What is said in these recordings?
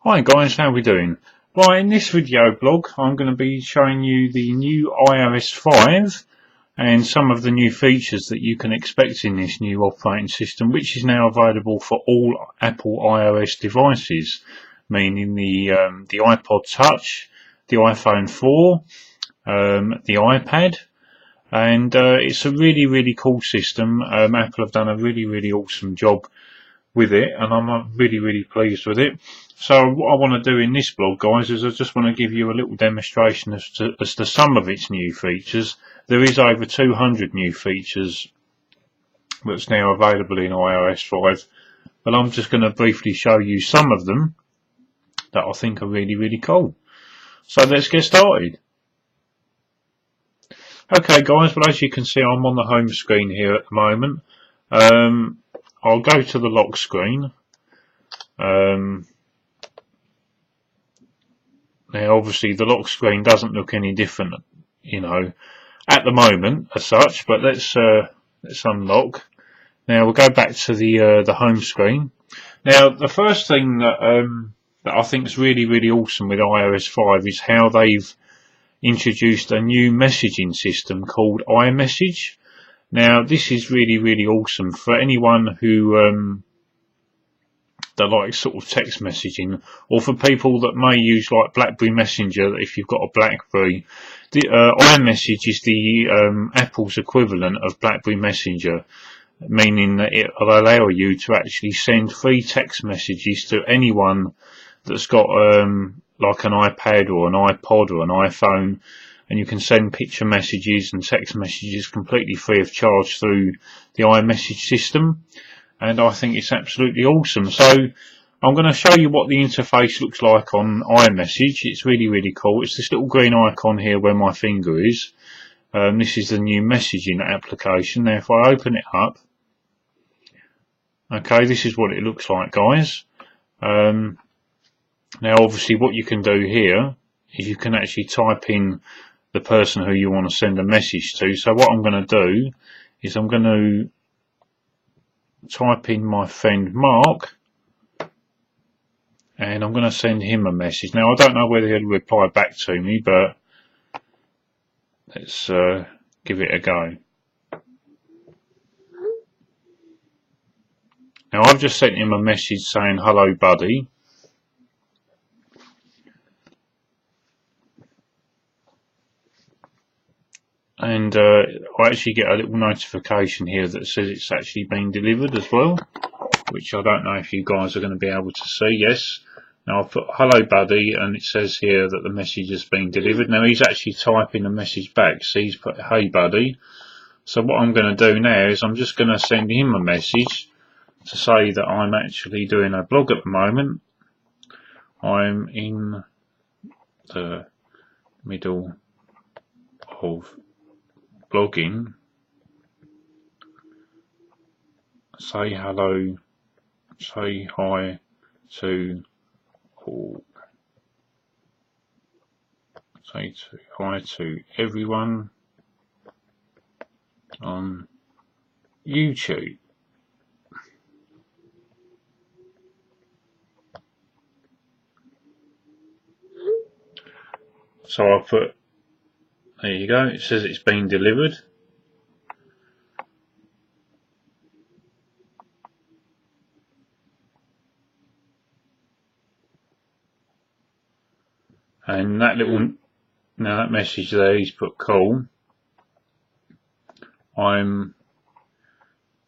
Hi guys, how are we doing? Right, in this video blog I'm going to be showing you the new iOS 5 and some of the new features that you can expect in this new operating system, which is now available for all Apple iOS devices, meaning the iPod Touch, the iPhone 4, the iPad, and it's a really cool system. Apple have done a really awesome job with it, and I'm really pleased with it. So what I want to do in this blog, guys, is I just want to give you a little demonstration as to some of its new features. There is over 200 new features that's now available in iOS 5, but I'm just going to briefly show you some of them that I think are really cool. So let's get started. Okay guys, well as you can see I'm on the home screen here at the moment. I'll go to the lock screen. Now obviously the lock screen doesn't look any different, you know, at the moment as such, but let's unlock. Now we'll go back to the home screen. Now the first thing that I think is really awesome with iOS 5 is how they've introduced a new messaging system called iMessage. Now this is really awesome for anyone who that likes sort of text messaging, or for people that may use like BlackBerry Messenger. If you've got a BlackBerry, the iMessage is the Apple's equivalent of BlackBerry Messenger, meaning that it will allow you to actually send free text messages to anyone that's got like an iPad or an iPod or an iPhone, and you can send picture messages and text messages completely free of charge through the iMessage system, and I think it's absolutely awesome. So I'm going to show you what the interface looks like on iMessage. It's really cool. It's this little green icon here where my finger is. This is the new messaging application. Now if I open it up, okay, this is what it looks like, guys. Now obviously what you can do here is you can actually type in the person who you want to send a message to. So what I'm going to do is I'm going to type in my friend Mark, and I'm going to send him a message. Now I don't know whether he'll reply back to me, but let's give it a go. Now I've just sent him a message saying hello buddy, and I actually get a little notification here that says it's actually been delivered as well, which I don't know if you guys are going to be able to see. Yes, now I've put hello buddy, and it says here that the message has been delivered. Now he's actually typing a message back, so he's put hey buddy. So what I'm going to do now is I'm just going to send him a message to say that I'm actually doing a blog at the moment. I'm in the middle of blogging. Say hello, say hi to all, say hi to everyone on YouTube. So I put, there you go, it says it's been delivered. And that little, now that message there, he's put cool. I'm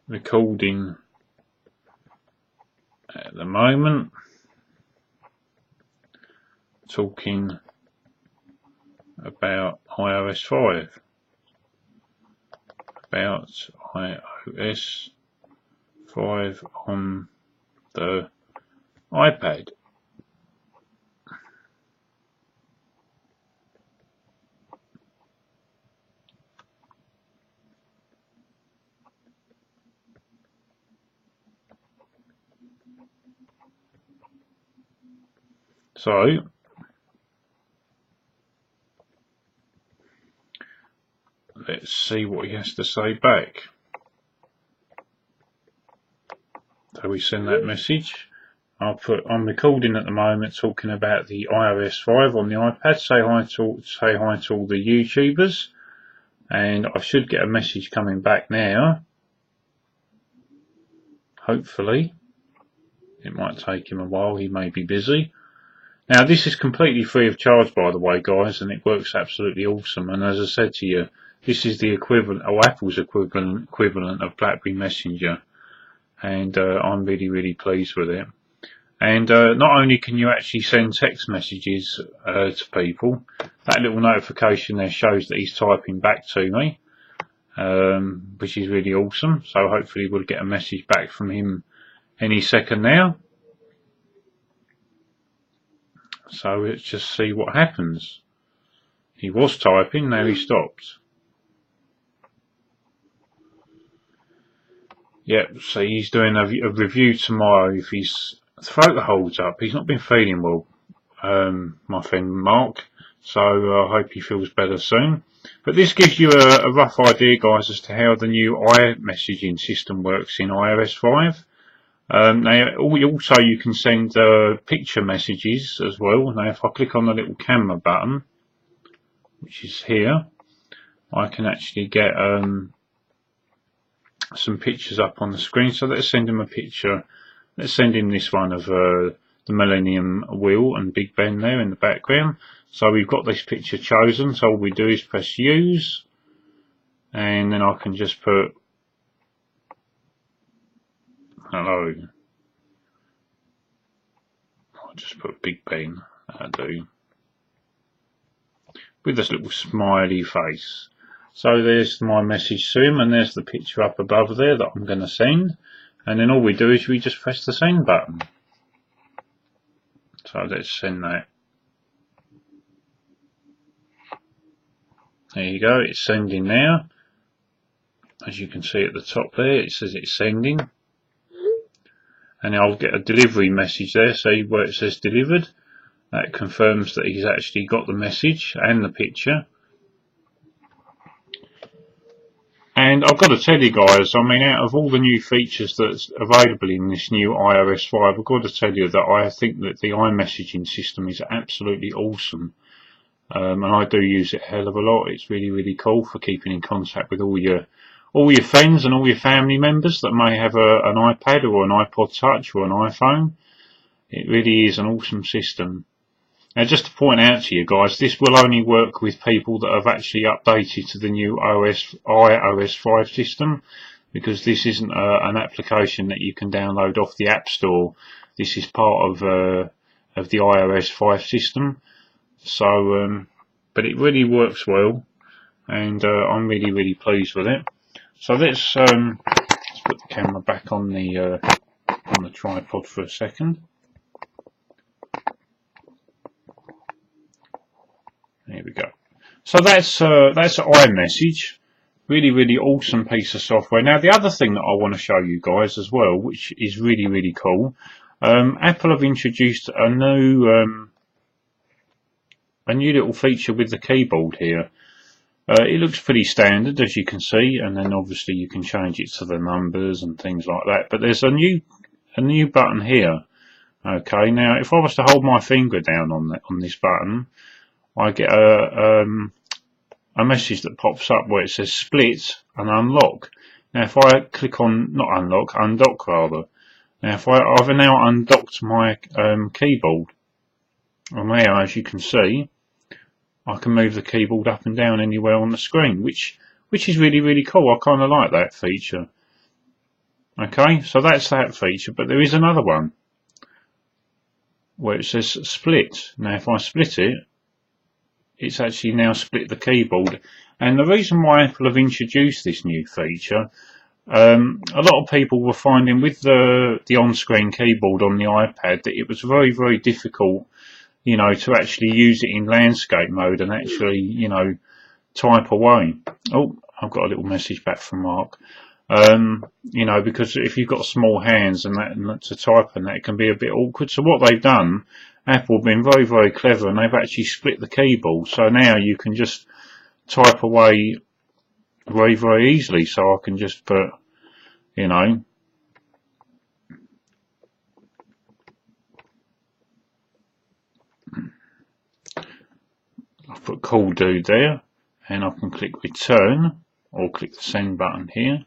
recording at the moment, talking about iOS 5, about iOS 5 on the iPad. So let's see what he has to say back. So we send that message. I'm recording at the moment talking about the iOS 5 on the iPad. Say hi to all the YouTubers, and I should get a message coming back now. Hopefully, it might take him a while. He may be busy. Now, this is completely free of charge, by the way, guys, and it works absolutely awesome. And as I said to you, this is the equivalent, or Apple's equivalent of BlackBerry Messenger, and I'm really pleased with it. And not only can you actually send text messages to people, that little notification there shows that he's typing back to me, which is really awesome. So hopefully we'll get a message back from him any second now. So let's just see what happens. He was typing, now he stopped. Yep, so he's doing a review tomorrow if his throat holds up. He's not been feeling well, my friend Mark, so I hope he feels better soon. But this gives you a rough idea, guys, as to how the new iMessaging system works in iOS 5. Now, also you can send picture messages as well. Now, if I click on the little camera button, which is here, I can actually get some pictures up on the screen. So let's send him a picture. Let's send him this one of the Millennium Wheel and Big Ben there in the background. So we've got this picture chosen. So all we do is press use, and then I can just put hello. I'll just put Big Ben. That'll do. With this little smiley face. So there's my message to him, and there's the picture up above there that I'm going to send. And then all we do is we just press the send button. So let's send that. There you go, it's sending now. As you can see at the top there, it says it's sending. And I'll get a delivery message there, see where it says delivered. That confirms that he's actually got the message and the picture. And I've got to tell you guys, I mean, out of all the new features that's available in this new iOS 5, I've got to tell you that I think that the iMessaging system is absolutely awesome. And I do use it a hell of a lot. It's really cool for keeping in contact with all your friends and all your family members that may have an iPad or an iPod Touch or an iPhone. It really is an awesome system. Now, just to point out to you guys, this will only work with people that have actually updated to the new iOS 5 system, because this isn't an application that you can download off the App Store. This is part of the iOS 5 system. So, but it really works well, and I'm really pleased with it. So let's put the camera back on the tripod for a second. There we go. So that's iMessage. Really awesome piece of software. Now, the other thing that I want to show you guys as well, which is really cool, Apple have introduced a new little feature with the keyboard here. It looks pretty standard, as you can see, and then obviously you can change it to the numbers and things like that. But there's a new button here. Okay, now if I was to hold my finger down on this button, I get a message that pops up where it says split and unlock. Now if I click on, not unlock, undock rather. Now if I've now undocked my keyboard, and now as you can see, I can move the keyboard up and down anywhere on the screen, which is really cool. I kind of like that feature. Okay, so that's that feature, but there is another one where it says split. Now if I split it, it's actually now split the keyboard. And the reason why Apple have introduced this new feature, a lot of people were finding with the on-screen keyboard on the iPad that it was very difficult, you know, to actually use it in landscape mode and actually, you know, type away. Oh, I've got a little message back from Mark. You know, because if you've got small hands and that to type and that, it can be a bit awkward. So what they've done, Apple have been very clever, and they've actually split the keyboard. So now you can just type away very easily. So I can just put, you know, put Cool Dude there, and I can click return or click the send button here,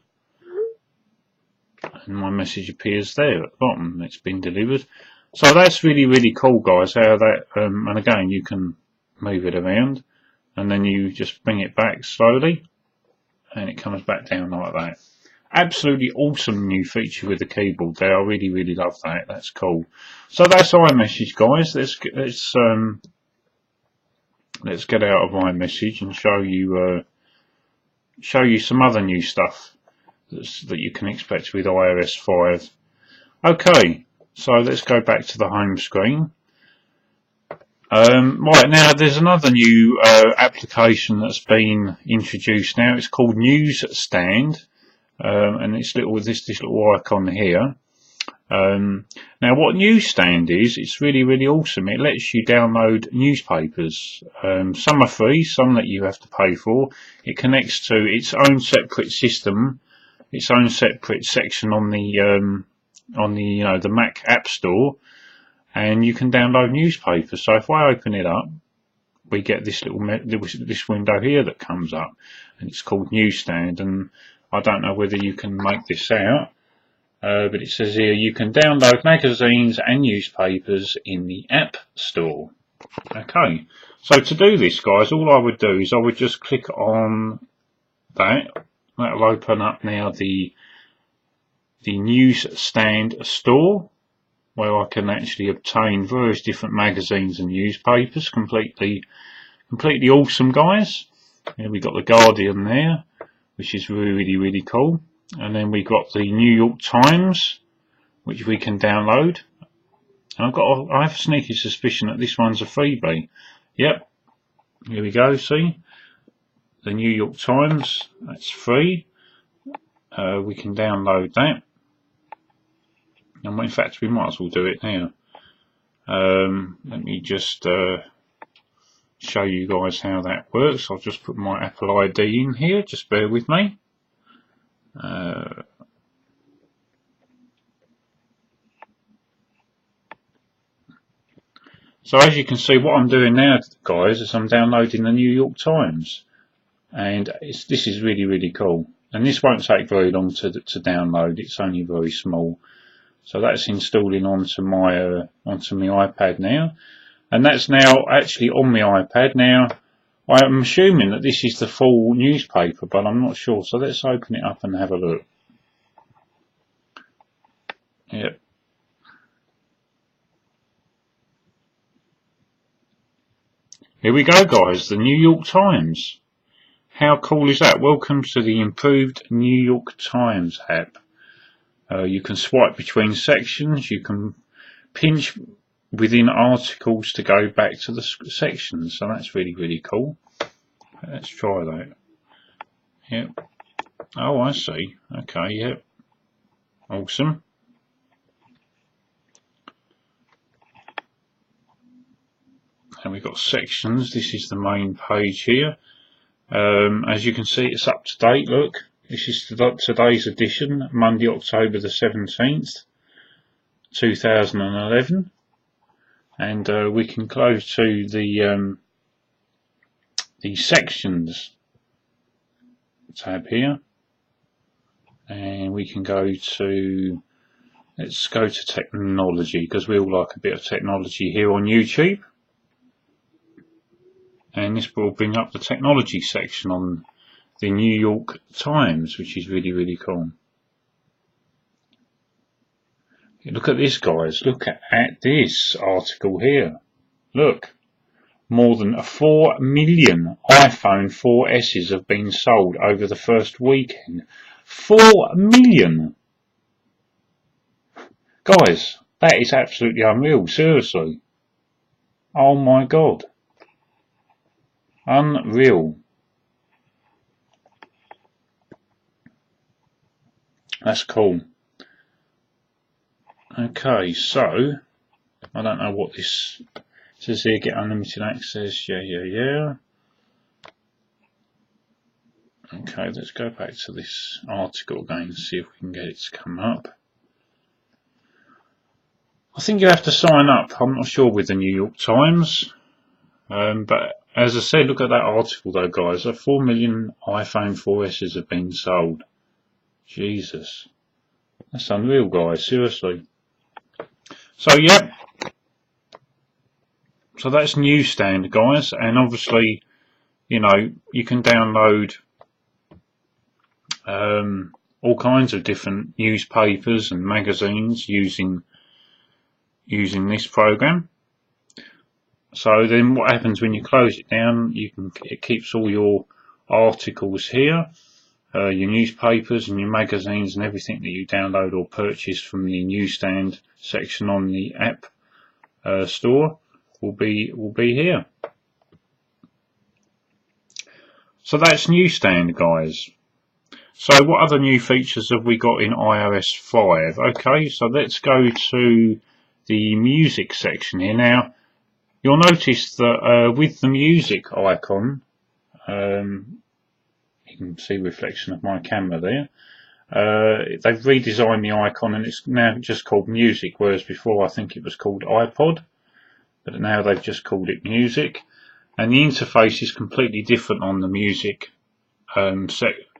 and my message appears there at the bottom. It's been delivered. So that's really cool, guys, how that and again you can move it around, and then you just bring it back slowly and it comes back down like that. Absolutely awesome new feature with the keyboard there. I really love that. That's cool. So that's iMessage, guys. Let's get out of iMessage and show you some other new stuff that you can expect with iOS 5. Okay, so let's go back to the home screen. Right, now there's another new application that's been introduced now. It's called Newsstand, and it's with this little icon here. Now what Newsstand is, it's really awesome. It lets you download newspapers. Some are free, some that you have to pay for. It connects to its own separate system, its own separate section on the the Mac App Store, and you can download newspapers. So if I open it up, we get this this window here that comes up, and it's called Newsstand. And I don't know whether you can make this out. But it says here you can download magazines and newspapers in the App Store. Okay, so to do this, guys, all I would do is I would just click on that. That will open up now the Newsstand store, where I can actually obtain various different magazines and newspapers. Completely awesome, guys. Here we got the Guardian there, which is really cool. And then we've got the New York Times, which we can download. And I have a sneaky suspicion that this one's a freebie. Yep, here we go. See, the New York Times, that's free. We can download that, and in fact we might as well do it now. Let me just show you guys how that works. I'll just put my Apple ID in here. Just bear with me. So as you can see, what I'm doing now, guys, is I'm downloading the New York Times, and this is really cool. And this won't take very long to download. It's only very small. So that's installing onto my iPad now, and that's now actually on my iPad now. I'm assuming that this is the full newspaper, but I'm not sure. So let's open it up and have a look. Yep. Here we go, guys. The New York Times. How cool is that? Welcome to the improved New York Times app. You can swipe between sections. You can pinch within articles to go back to the sections. So that's really cool. Let's try that. Yep. Oh, I see. Okay, yep. Awesome. And we've got sections. This is the main page here. As you can see, it's up to date. Look, this is today's edition, Monday, October the 17th, 2011. And we can go to the sections tab here, and we can go to, let's go to technology, because we all like a bit of technology here on YouTube. And this will bring up the technology section on the New York Times, which is really cool. Look at this, guys. Look at this article here. Look. More than 4 million iPhone 4Ss have been sold over the first weekend. 4 million! Guys, that is absolutely unreal. Seriously. Oh my God. Unreal. That's cool. Okay, so I don't know what this says here. Get unlimited access. Yeah. Okay, let's go back to this article again and see if we can get it to come up. I think you have to sign up. I'm not sure with the New York Times, but as I said, look at that article though, guys. 4 million iPhone 4S's have been sold. Jesus. That's unreal, guys. Seriously. So, yeah. So that's Newsstand, guys. And obviously, you know, you can download all kinds of different newspapers and magazines using this program. So then what happens when you close it down, it keeps all your articles here, your newspapers and your magazines and everything that you download or purchase from the Newsstand section on the app store will be here. So that's Newsstand, guys. So what other new features have we got in iOS 5? Okay, so let's go to the music section here. Now, you'll notice that with the music icon, you can see a reflection of my camera there. They've redesigned the icon and it's now just called music, whereas before I think it was called iPod, but now they've just called it music. And the interface is completely different on the music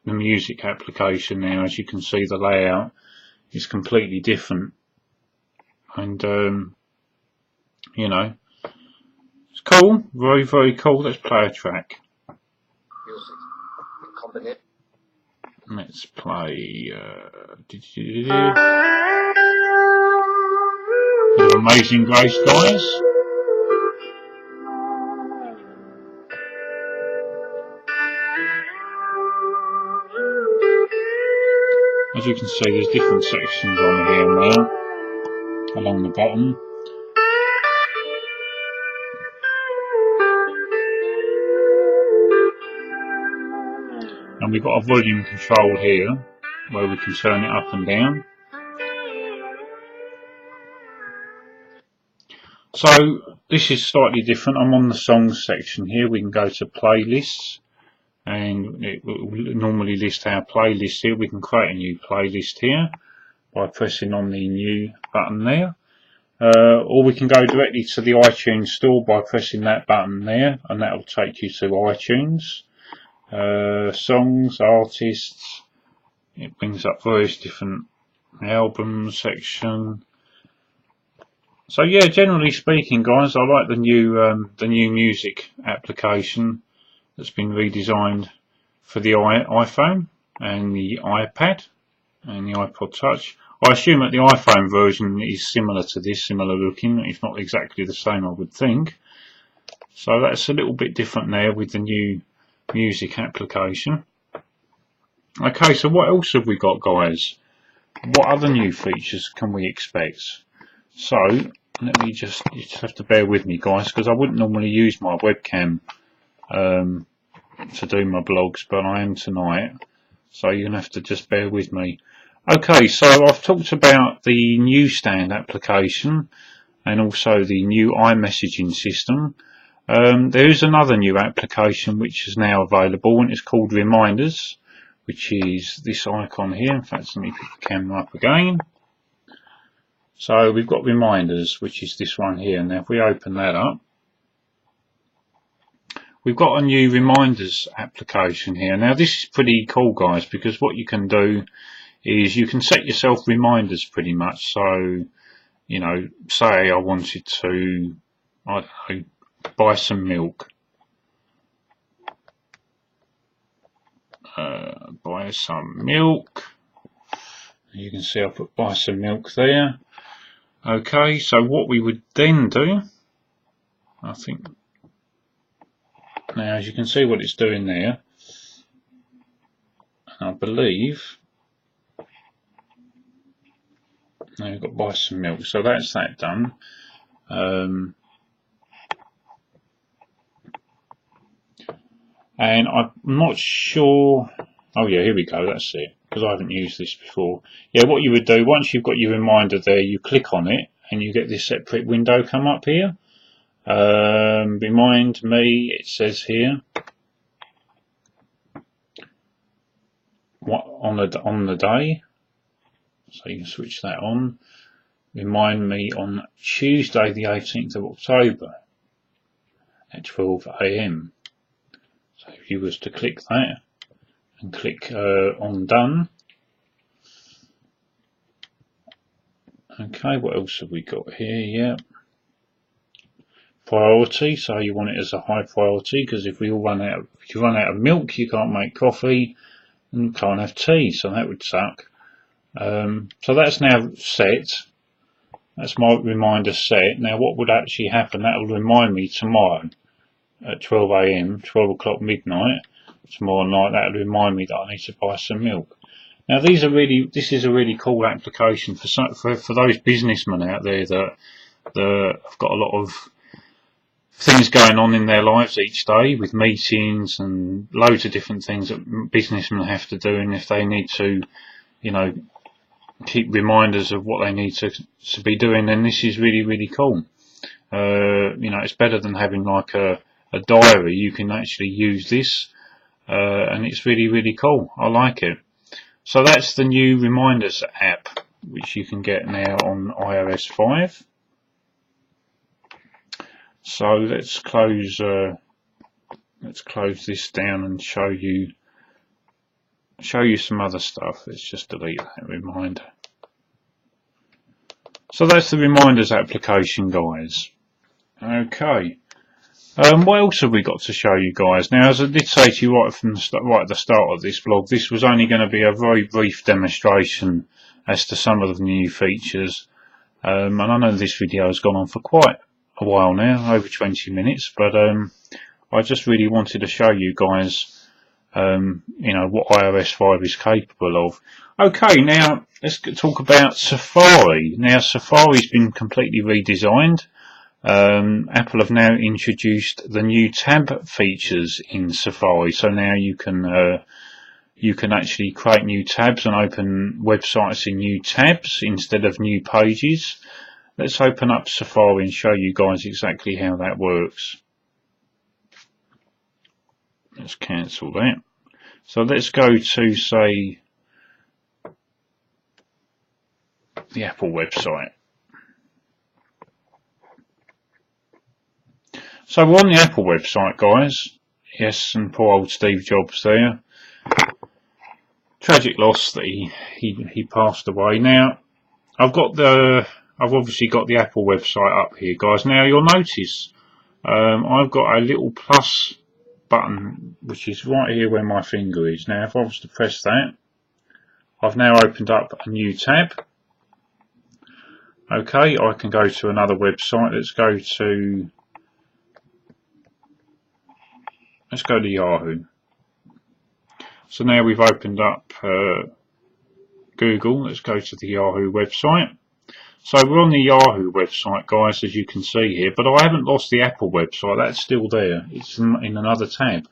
the music application now. As you can see, the layout is completely different, and you know, it's cool, very, very cool. Let's play a track. Let's play Amazing Grace, guys. As you can see, there's different sections on here now, along the bottom. And we've got a volume control here, where we can turn it up and down. So, this is slightly different. I'm on the songs section here. We can go to playlists, and it will normally list our playlist here. We can create a new playlist here by pressing on the new button there, or we can go directly to the iTunes store by pressing that button there, and that will take you to iTunes. Songs, artists, it brings up various different albums section. So yeah, generally speaking, guys, I like the new music application that's been redesigned for the iPhone and the iPad and the iPod Touch. I assume that the iPhone version is similar to this, similar looking. It's not exactly the same, I would think. So that's a little bit different there with the new music application. Okay, so what else have we got, guys? What other new features can we expect? So let me you just have to bear with me, guys, because I wouldn't normally use my webcam to do my blogs, but I am tonight, so you're gonna have to just bear with me. Okay, so I've talked about the Newsstand application and also the new iMessaging system. There is another new application which is now available, and it's called Reminders, which is this icon here. In fact, let me pick the camera up again. So we've got Reminders, which is this one here. Now if we open that up, we've got a new Reminders application here. Now this is pretty cool, guys, because what you can do is you can set yourself reminders pretty much. So, you know, say I wanted to, I don't know, buy some milk. Buy some milk. You can see I put buy some milk there. Okay, so what we would then do, I think, now as you can see what it's doing there, I believe, now we've got to buy some milk, so that's that done. And I'm not sure, oh yeah, here we go, that's it, because I haven't used this before. Yeah, what you would do, once you've got your reminder there, you click on it and you get this separate window come up here. Remind me, it says here, what on the day, so you can switch that on. Remind me on Tuesday the 18th of October. at 12 AM. So if you was to click that and click on done. Okay, what else have we got here? Yeah, priority. So you want it as a high priority, because if you run out of milk, you can't make coffee and can't have tea. So that would suck. So that's now set. That's my reminder set. Now what would actually happen? That will remind me tomorrow at 12 AM, 12 o'clock midnight tomorrow night. That will remind me that I need to buy some milk. Now this is a really cool application for those businessmen out there that have got a lot of things going on in their lives each day, with meetings and loads of different things that businessmen have to do, and if they need to, you know, keep reminders of what they need to be doing, then this is really cool. You know, it's better than having like a diary. You can actually use this, and it's really cool. I like it. So that's the new Reminders app, which you can get now on iOS 5. So let's close this down and show you some other stuff. Let's just delete that reminder. So that's the Reminders application, guys. Okay. What else have we got to show you guys? Now, as I did say to you right at the start of this vlog, this was only going to be a very brief demonstration as to some of the new features. And I know this video has gone on for quite a while now, over 20 minutes, but I just really wanted to show you guys, you know, what iOS 5 is capable of. Okay, now let's talk about Safari. Now, Safari's been completely redesigned. Apple have now introduced the new tab features in Safari, so now you can actually create new tabs and open websites in new tabs instead of new pages. Let's open up Safari and show you guys exactly how that works. Let's cancel that. So let's go to, say, the Apple website. So we're on the Apple website, guys. Yes, and poor old Steve Jobs there. Tragic loss that he passed away. Now, I've obviously got the Apple website up here, guys. Now you'll notice I've got a little plus button, which is right here where my finger is. Now, if I was to press that, I've now opened up a new tab. Okay, I can go to another website. Let's go to Yahoo. So now we've opened up Google. Let's go to the Yahoo website. So we're on the Yahoo website, guys, as you can see here, but I haven't lost the Apple website. That's still there. It's in another tab.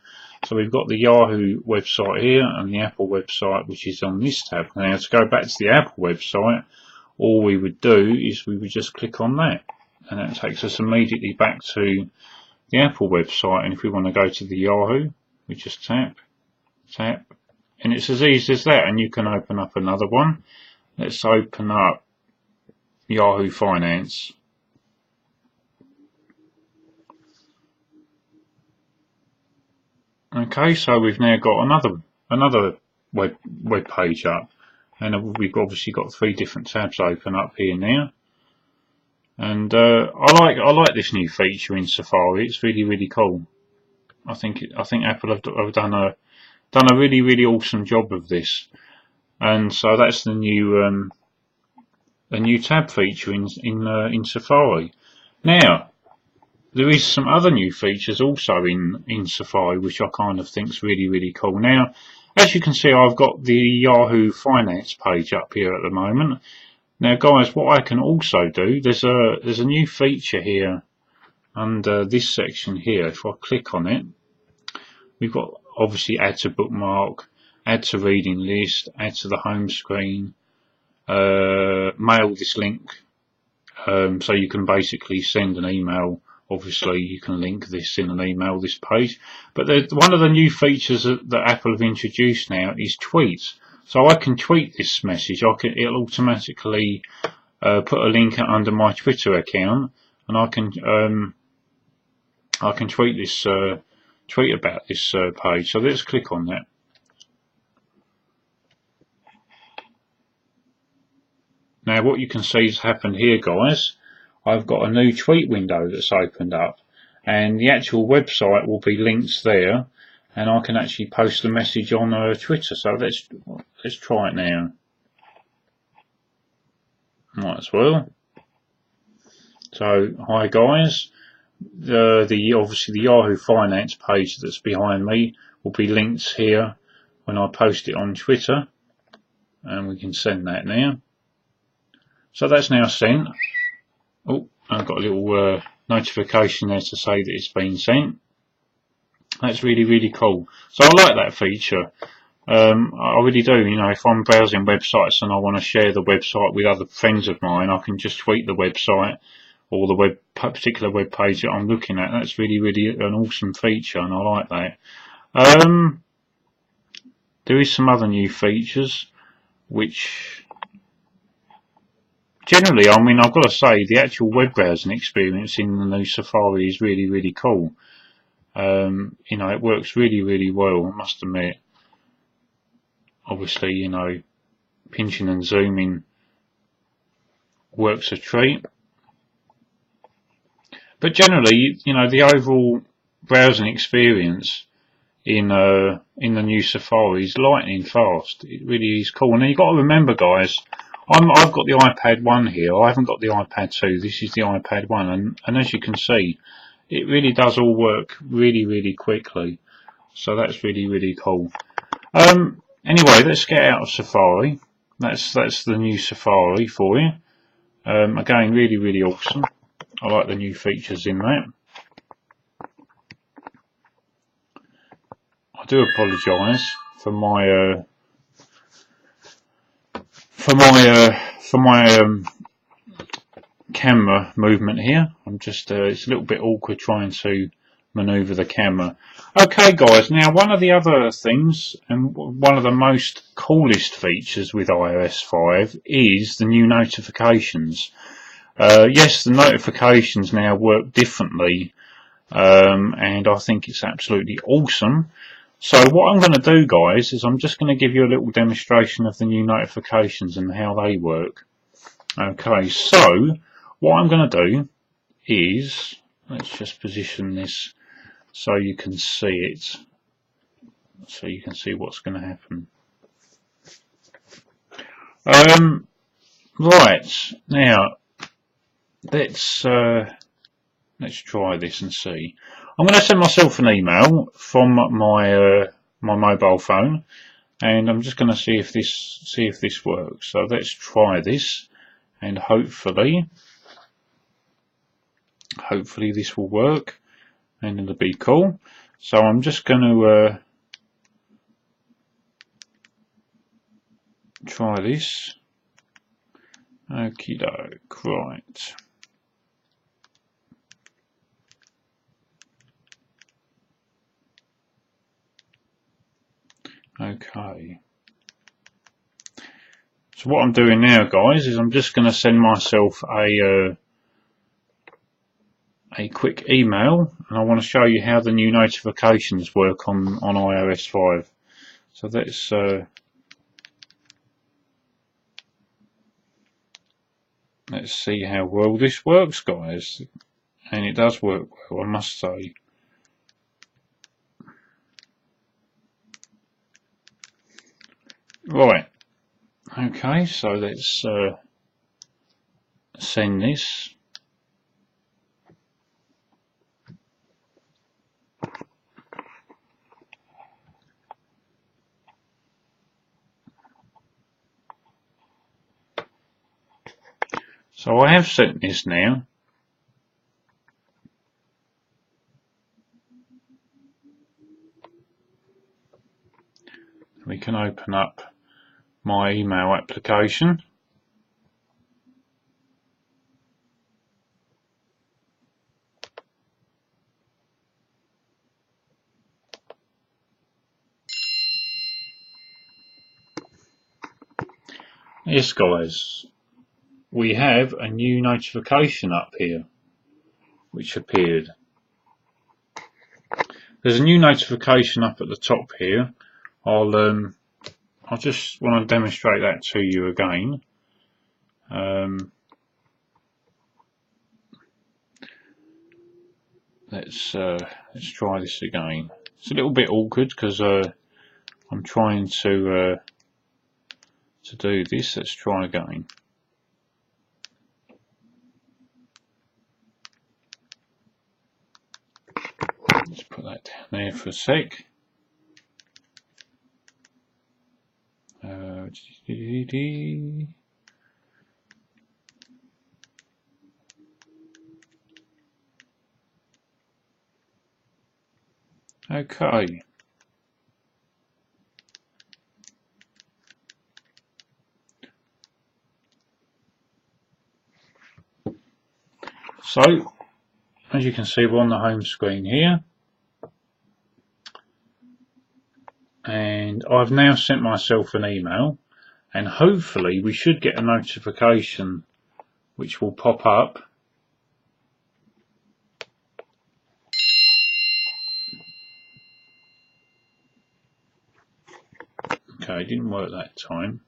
So we've got the Yahoo website here and the Apple website, which is on this tab. Now, to go back to the Apple website, all we would do is we would just click on that, and that takes us immediately back to the Apple website. And if we want to go to the Yahoo, we just tap, and it's as easy as that, and you can open up another one. Let's open up Yahoo Finance. Okay, so we've now got another web page up, and we've obviously got 3 different tabs open up here now. And I like this new feature in Safari. It's really cool. I think Apple have done a really awesome job of this. And so that's the new tab feature in Safari. Now, there is some other new features also in Safari, which I kind of think is really cool. Now, as you can see, I've got the Yahoo Finance page up here at the moment. Now, guys, what I can also do, there's a new feature here under this section here. If I click on it, we've got obviously add to bookmark, add to reading list, add to the home screen, mail this link, so you can basically send an email. Obviously you can link this in an email, this page. But one of the new features that Apple have introduced now is tweets. So I can tweet this message. It'll automatically put a link under my Twitter account, and I can I can tweet this tweet about this page. So let's click on that. Now what you can see has happened here, guys. I've got a new tweet window that's opened up, and the actual website will be linked there, and I can actually post a message on Twitter. So let's try it now. Might as well. So hi guys, obviously the Yahoo Finance page that's behind me will be linked here when I post it on Twitter, and we can send that now. So that's now sent. Oh, I've got a little notification there to say that it's been sent. That's really, really cool. So I like that feature. I really do. You know, if I'm browsing websites and I want to share the website with other friends of mine, I can just tweet the website or the particular web page that I'm looking at. That's really, really an awesome feature, and I like that. There is some other new features which generally, I mean, I've got to say, the actual web browsing experience in the new Safari is really, really cool. You know, it works really, really well, I must admit. Obviously, you know, pinching and zooming works a treat. But generally, you know, the overall browsing experience in the new Safari is lightning fast. It really is cool. And you've got to remember, guys, I've got the iPad 1 here. I haven't got the iPad 2. This is the iPad 1, and as you can see, it really does all work really, really quickly. So that's really, really cool. Anyway, let's get out of Safari. That's the new Safari for you. Again, really, really awesome. I like the new features in that. I do apologise for my camera movement here. I'm just it's a little bit awkward trying to maneuver the camera. Okay guys, now one of the other things, and one of the most coolest features with iOS 5 is the new notifications. Yes, the notifications now work differently, and I think it's absolutely awesome. So what I'm going to do, guys, is I'm just going to give you a little demonstration of the new notifications and how they work. Okay, so what I'm going to do is, let's just position this so you can see it, so you can see what's going to happen. Right, now let's try this and see. I'm going to send myself an email from my my mobile phone, and I'm just going to see if this works. So let's try this, and hopefully this will work, and it'll be cool. So I'm just going to try this. Okie doke, right. Okay. So what I'm doing now, guys, is I'm just going to send myself a quick email, and I want to show you how the new notifications work on iOS 5. So let's see how well this works, guys. And it does work well, I must say. Right. Okay, so let's send this. So I have sent this now. We can open up my email application. Yes, guys, we have a new notification up here which appeared. There's a new notification up at the top here. I just want to demonstrate that to you again. Let's try this again. It's a little bit awkward because I'm trying to do this. Let's try again. Let's put that down there for a sec. Okay. So, as you can see, we're on the home screen here. And I've now sent myself an email, and hopefully we should get a notification which will pop up. Okay, it didn't work that time.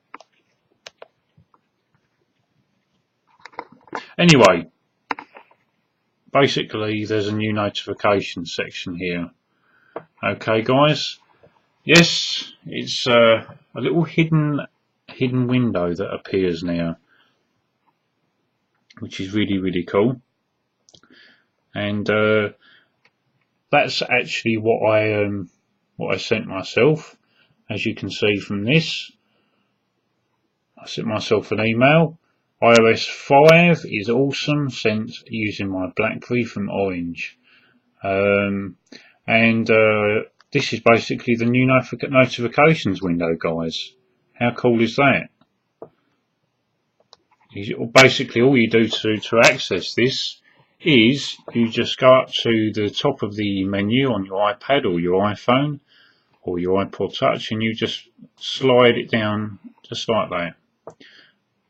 Anyway, basically there's a new notification section here. Okay guys, yes, it's a little hidden window that appears now, which is really cool. And that's actually what I sent myself. As you can see from this, I sent myself an email. iOS 5 is awesome, sent using my BlackBerry from Orange. This is basically the new notifications window, guys. How cool is that? Basically all you do to access this is you just go up to the top of the menu on your iPad or your iPhone or your iPod Touch, and you just slide it down just like that.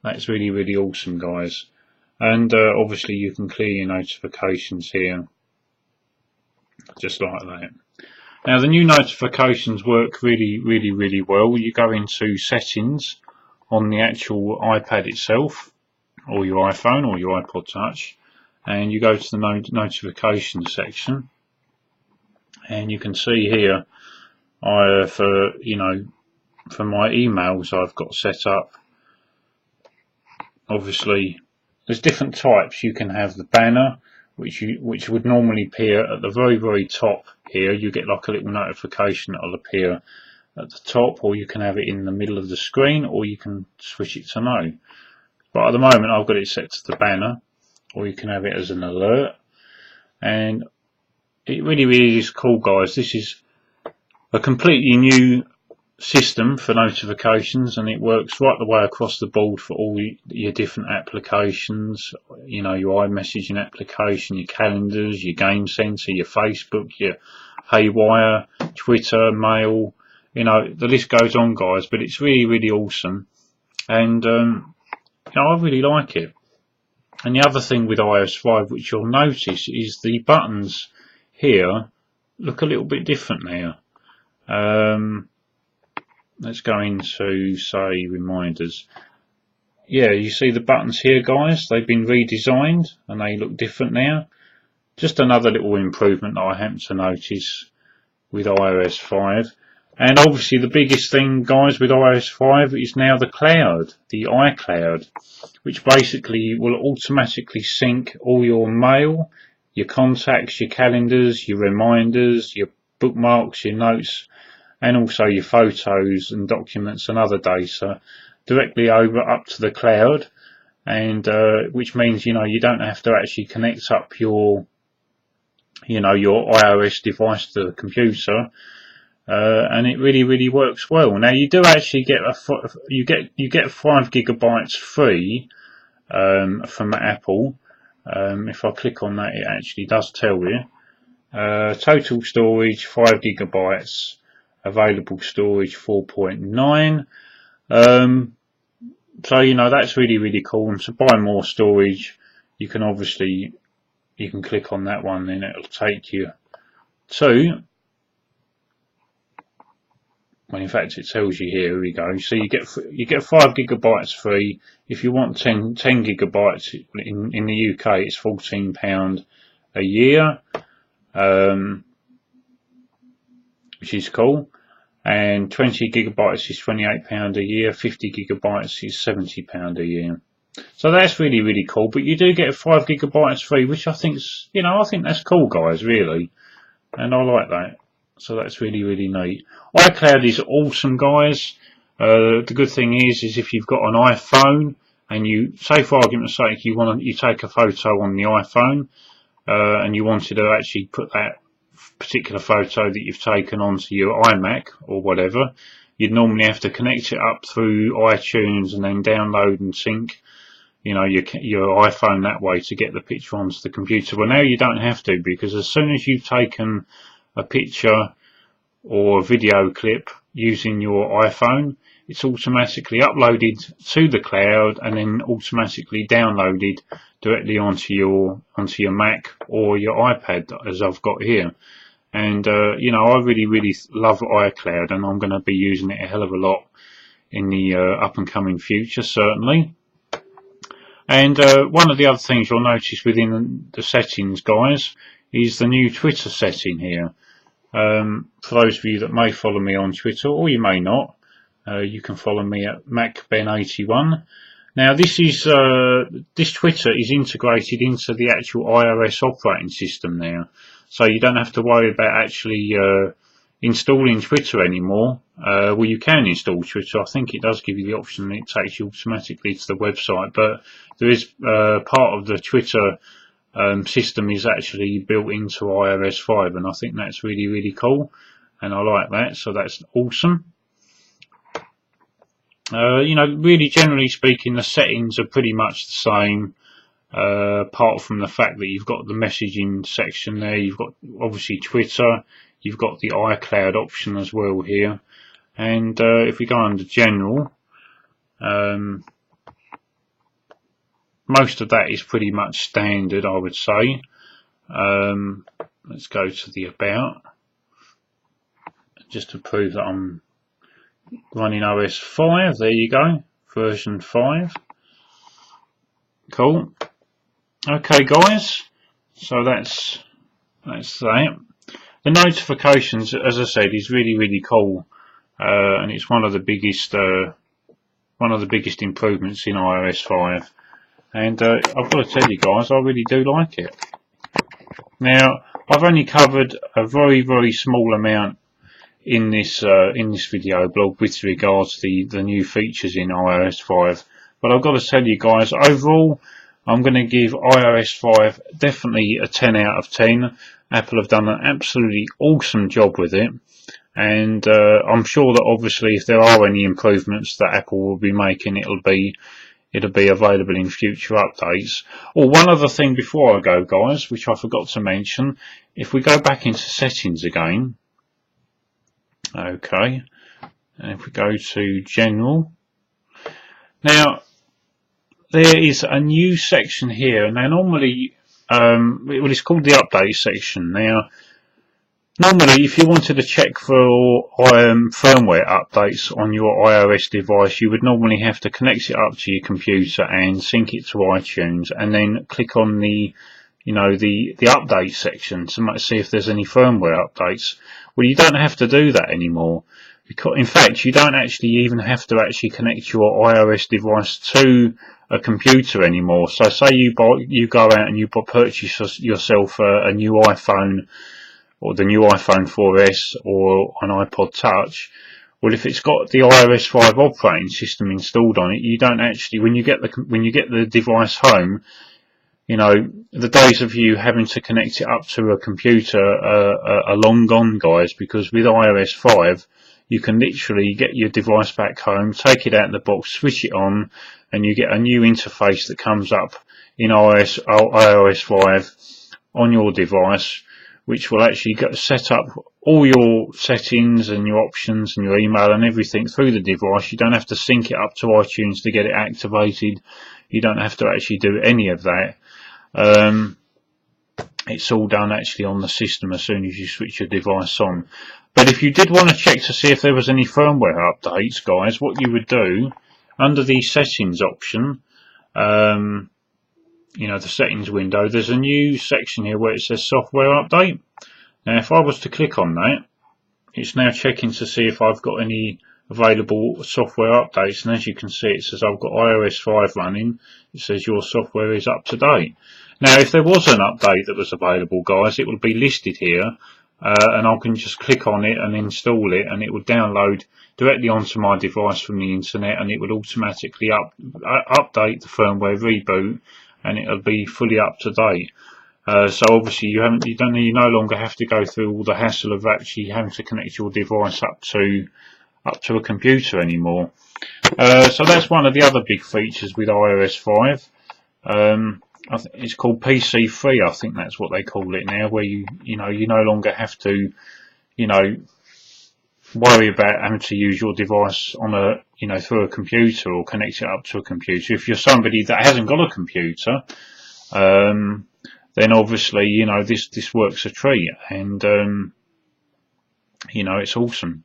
That's really awesome, guys. And obviously you can clear your notifications here just like that. Now the new notifications work really well. You go into settings on the actual iPad itself or your iPhone or your iPod Touch, and you go to the notification section, and you can see here for my emails I've got set up. Obviously there's different types. You can have the banner, which would normally appear at the very top here. You get like a little notification that will appear at the top, or you can have it in the middle of the screen, or you can switch it to no. But at the moment I've got it set to the banner, or you can have it as an alert. And it really is cool, guys. This is a completely new system for notifications, and it works right the way across the board for all your different applications. You know, your iMessaging application, your calendars, your game center, your Facebook, your Haywire, Twitter, Mail. You know, the list goes on, guys. But it's really awesome, and I really like it. And the other thing with iOS 5, which you'll notice, is the buttons here look a little bit different now. Let's go into, say, reminders. Yeah, you see the buttons here, guys, they've been redesigned and they look different now. Just another little improvement that I happen to notice with iOS 5. And obviously the biggest thing, guys, with iOS 5 is now the cloud, the iCloud, which basically will automatically sync all your mail, your contacts, your calendars, your reminders, your bookmarks, your notes, and also your photos and documents and other data directly over up to the cloud. And which means, you don't have to actually connect up your your iOS device to the computer. And it really works well. Now you do actually get you get 5 gigabytes free from Apple. If I click on that, it actually does tell you total storage 5 gigabytes, available storage 4.9. So that's really cool. And to buy more storage, you can click on that one, then it'll take you to well, in fact, it tells you here. Here we go. So you get 5 gigabytes free. If you want 10 gigabytes in the UK, it's £14 a year, which is cool. And 20 gigabytes is £28 a year. 50 gigabytes is £70 a year. So that's really, really cool. But you do get 5 gigabytes free, which I think's, I think that's cool, guys, really. And I like that. So that's really, really neat. iCloud is awesome, guys. The good thing is if you've got an iPhone and you, say for argument's sake, you take a photo on the iPhone, and you wanted to actually put that particular photo that you've taken onto your iMac or whatever, you'd normally have to connect it up through iTunes and then download and sync, your iPhone that way to get the picture onto the computer. Well, now you don't have to, because as soon as you've taken a picture or a video clip using your iPhone, it's automatically uploaded to the cloud and then automatically downloaded directly onto your Mac or your iPad, as I've got here. And I really, really love iCloud, and I'm going to be using it a hell of a lot in the up and coming future, certainly. And one of the other things you'll notice within the settings, guys, is the new Twitter setting here. For those of you that may follow me on Twitter, or you may not, you can follow me at MacBen81. Now, this Twitter is integrated into the actual iOS operating system now, so you don't have to worry about actually installing Twitter anymore. Well, you can install Twitter. I think it does give you the option, and it takes you automatically to the website, but there is part of the Twitter system is actually built into iOS 5, and I think that's really, really cool, and I like that, so that's awesome. Really generally speaking, the settings are pretty much the same, apart from the fact that you've got the messaging section there, you've got obviously Twitter, you've got the iCloud option as well here, and if we go under general, most of that is pretty much standard, I would say. Let's go to the about, just to prove that I'm running OS 5. There you go, version 5. Cool. Okay, guys, so that's that. The notifications, as I said, is really, really cool, and it's one of the biggest improvements in iOS 5. And I've got to tell you guys, I really do like it. Now, I've only covered a very, very small amount in this video blog with regards to the new features in iOS 5. But I've got to tell you guys, overall, I'm going to give iOS 5 definitely a 10 out of 10. Apple have done an absolutely awesome job with it. And I'm sure that obviously if there are any improvements that Apple will be making, it'll be available in future updates. Oh, one other thing before I go, guys, which I forgot to mention. If we go back into settings again, okay, and if we go to general, now there is a new section here. Now normally, it's called the update section. Now normally, if you wanted to check for firmware updates on your iOS device, you would normally have to connect it up to your computer and sync it to iTunes, and then click on the update section to see if there's any firmware updates. Well, you don't have to do that anymore, because in fact you don't actually even have to actually connect your iOS device to a computer anymore. So say you go out and you purchase yourself a new iPhone, or the new iPhone 4S or an iPod Touch. Well, if it's got the iOS 5 operating system installed on it, you don't actually, when you get the device home, the days of you having to connect it up to a computer are long gone, guys, because with iOS 5 you can literally get your device back home, take it out of the box, switch it on, and you get a new interface that comes up in iOS 5 on your device, which will actually set up all your settings and your options and your email and everything through the device. You don't have to sync it up to iTunes to get it activated. You don't have to actually do any of that. it's all done actually on the system as soon as you switch your device on. But if you did want to check to see if there was any firmware updates, guys, what you would do, under the settings option, you know, the settings window, there's a new section here where it says software update. Now if I was to click on that, it's now checking to see if I've got any available software updates, and as you can see it says I've got iOS 5 running. It says your software is up to date. Now if there was an update that was available, guys, it will be listed here, and I can just click on it and install it, and it will download directly onto my device from the internet, and it would automatically update the firmware reboot, and it'll be fully up to date. So obviously you no longer have to go through all the hassle of actually having to connect your device up to a computer anymore. So that's one of the other big features with iOS 5. It's called PC free, I think that's what they call it now, where you no longer have to, worry about having to use your device on through a computer or connect it up to a computer. If you're somebody that hasn't got a computer, then obviously, this works a treat, and, it's awesome.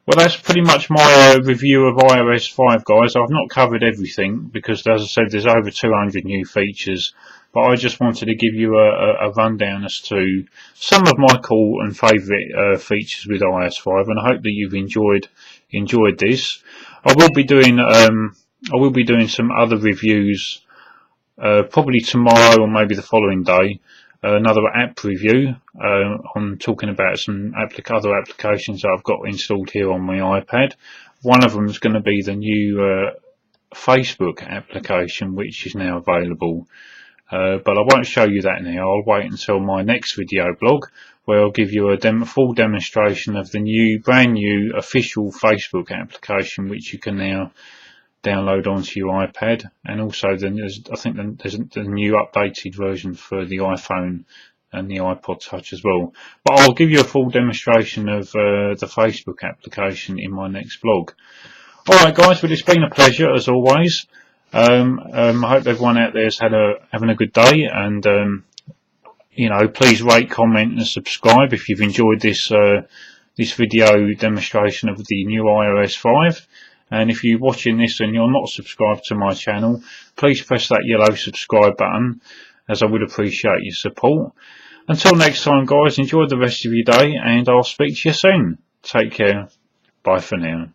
Well, that's pretty much my review of iOS 5, guys. I've not covered everything because, as I said, there's over 200 new features, but I just wanted to give you a rundown as to some of my cool and favourite features with iOS 5, and I hope that you've enjoyed this. I will be doing some other reviews, probably tomorrow or maybe the following day. Another app review on talking about some other applications that I've got installed here on my iPad. One of them is going to be the new Facebook application, which is now available. But I won't show you that now. I'll wait until my next video blog, where I'll give you a full demonstration of the brand new official Facebook application, which you can now download onto your iPad, and also I think there's the new updated version for the iPhone and the iPod Touch as well. But I'll give you a full demonstration of the Facebook application in my next blog. Alright guys, well, it's been a pleasure as always. I hope everyone out there is having a good day, and please rate, comment and subscribe if you've enjoyed this video demonstration of the new iOS 5. And if you're watching this and you're not subscribed to my channel, please press that yellow subscribe button, as I would appreciate your support. Until next time, guys, enjoy the rest of your day, and I'll speak to you soon. Take care. Bye for now.